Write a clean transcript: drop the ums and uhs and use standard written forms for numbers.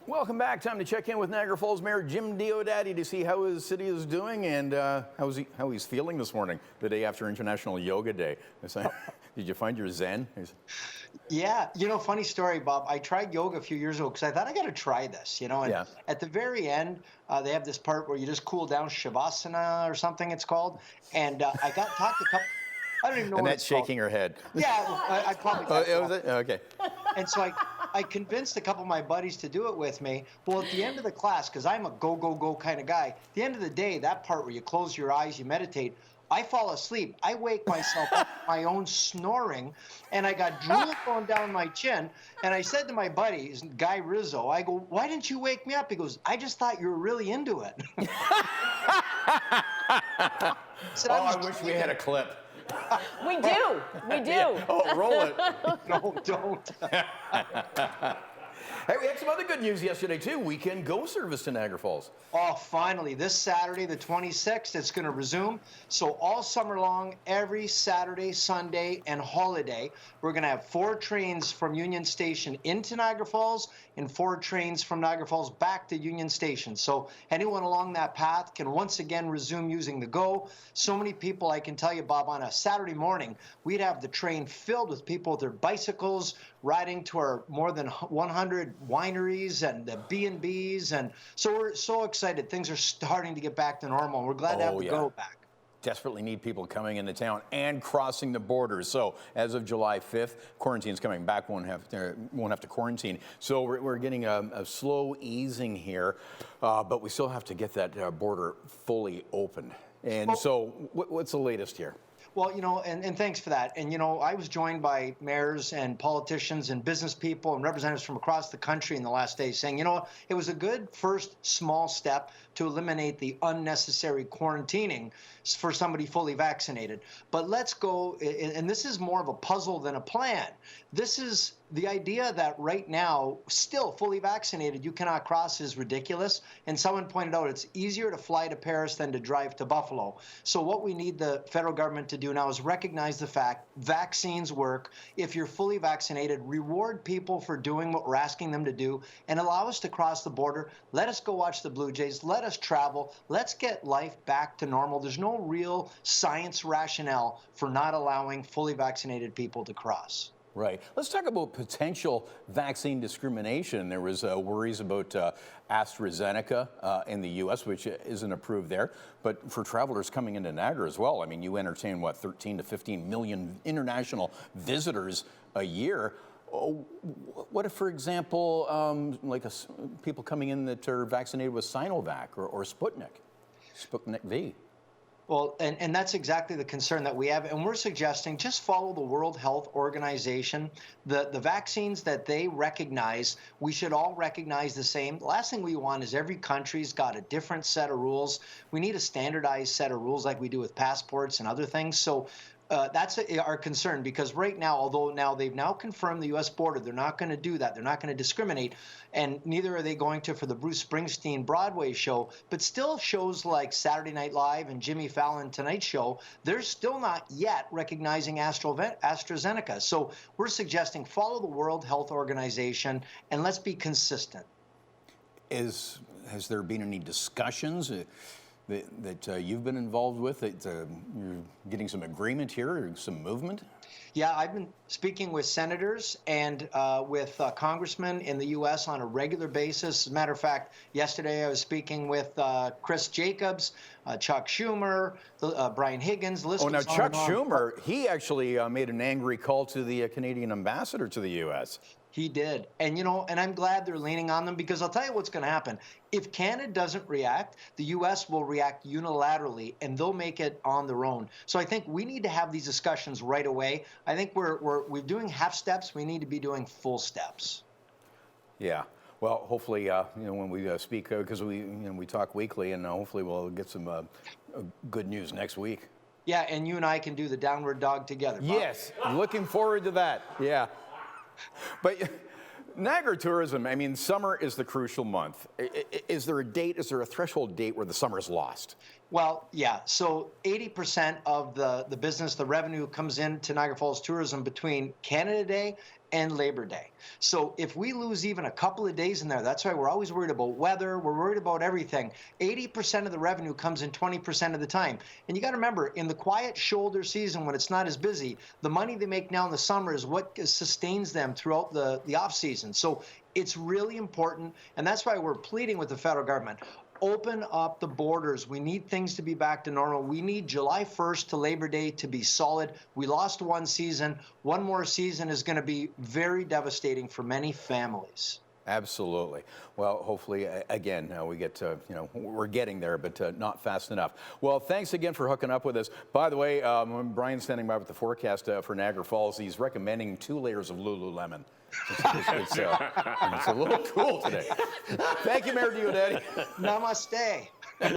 Welcome back. Time to check in with Niagara Falls Mayor Jim Diodati to see how his city is doing and how he's feeling this morning, the day after International Yoga Day. Did you find your zen? Yeah, funny story, Bob. I tried yoga a few years ago because I thought I got to try this, and Yeah. at the very end, they have this part where you just cool down, Shavasana or something it's called, and I got talked a couple. I don't even know what Annette's it's shaking called. her head. Yeah, I probably got Oh, was it? Okay. And so I convinced a couple of my buddies to do it with me. Well, at the end of the class, because I'm a go, go, go kind of guy, at the end of the day, that part where you close your eyes, you meditate, I fall asleep. I wake myself up with my own snoring, and I got drool going down my chin. And I said to my buddy, Guy Rizzo, I go, "Why didn't you wake me up?" He goes, "I just thought you were really into it." I wish we had a clip. We do. We do. Yeah. Oh, roll it. No, don't. Hey, we had some other good news yesterday, too. Weekend Go service to Niagara Falls. Oh, finally, this Saturday, the 26th, it's going to resume. So all summer long, every Saturday, Sunday, and holiday, we're going to have 4 trains from Union Station into Niagara Falls and 4 trains from Niagara Falls back to Union Station. So anyone along that path can once again resume using the Go. So many people, I can tell you, Bob, on a Saturday morning, we'd have the train filled with people with their bicycles riding to our more than 100 wineries and the B&Bs. And so we're so excited. Things are starting to get back to normal. We're glad to have the Go back. Desperately need people coming into town and crossing the borders. So as of July 5th, quarantine's coming back. Won't have to quarantine. So we're getting a slow easing here, but we still have to get that border fully open. And so what's the latest here? Well, and thanks for that. And, I was joined by mayors and politicians and business people and representatives from across the country in the last days saying, it was a good first small step to eliminate the unnecessary quarantining for somebody fully vaccinated. But let's go, and this is more of a puzzle than a plan. This is the idea that right now, still fully vaccinated, you cannot cross is ridiculous. And someone pointed out it's easier to fly to Paris than to drive to Buffalo. So what we need the federal government to do now is recognize the fact vaccines work. If you're fully vaccinated, reward people for doing what we're asking them to do and allow us to cross the border. Let us go watch the Blue Jays. Let us travel. Let's get life back to normal. There's no real science rationale for not allowing fully vaccinated people to cross. Right. Let's talk about potential vaccine discrimination. There was worries about AstraZeneca in the U.S., which isn't approved there, but for travelers coming into Niagara as well. I mean, you entertain, 13 to 15 million international visitors a year. What if, for example, people coming in that are vaccinated with Sinovac or Sputnik V? Well, and that's exactly the concern that we have. And we're suggesting just follow the World Health Organization. The vaccines that they recognize, we should all recognize the same. The last thing we want is every country's got a different set of rules. We need a standardized set of rules like we do with passports and other things. So that's our concern, because right now, although now they've now confirmed the U.S. border, they're not going to do that. They're not going to discriminate, and neither are they going to for the Bruce Springsteen Broadway show. But still, shows like Saturday Night Live and Jimmy Fallon Tonight Show, they're still not yet recognizing AstraZeneca. So we're suggesting follow the World Health Organization, and let's be consistent. Has there been any discussions that you've been involved with, that you're getting some agreement here or some movement? Yeah, I've been speaking with senators and with congressmen in the U.S. on a regular basis. As a matter of fact, yesterday I was speaking with Chris Jacobs, Chuck Schumer, Brian Higgins. Oh, now Chuck Schumer, he actually made an angry call to the Canadian ambassador to the U.S. He did. And, and I'm glad they're leaning on them, because I'll tell you what's going to happen. If Canada doesn't react, the U.S. will react unilaterally, and they'll make it on their own. So I think we need to have these discussions right away. I think we're doing half steps. We need to be doing full steps. Yeah. Well, hopefully, when we speak, because we talk weekly, and hopefully we'll get some good news next week. Yeah, and you and I can do the downward dog together, Bob. Yes. Looking forward to that. Yeah. But Niagara tourism, I mean, summer is the crucial month. Is there a date, is there a threshold date where the summer is lost? Well, yeah. So 80% of the business, the revenue comes into Niagara Falls tourism between Canada Day and Labor Day. So if we lose even a couple of days in there, that's why we're always worried about weather. We're worried about everything. 80% of the revenue comes in 20% of the time. And you got to remember, in the quiet shoulder season when it's not as busy, the money they make now in the summer is what sustains them throughout the off season. So it's really important. And that's why we're pleading with the federal government. Open up the borders. We need things to be back to normal. We need July 1st to Labor Day to be solid. We lost one season. One more season is going to be very devastating for many families. Absolutely. Well, hopefully, again, we get to, we're getting there, but not fast enough. Well, thanks again for hooking up with us. By the way, when Brian's standing by with the forecast for Niagara Falls, he's recommending 2 layers of Lululemon. It's a little cool today. Thank you, Mayor Diodati. Namaste.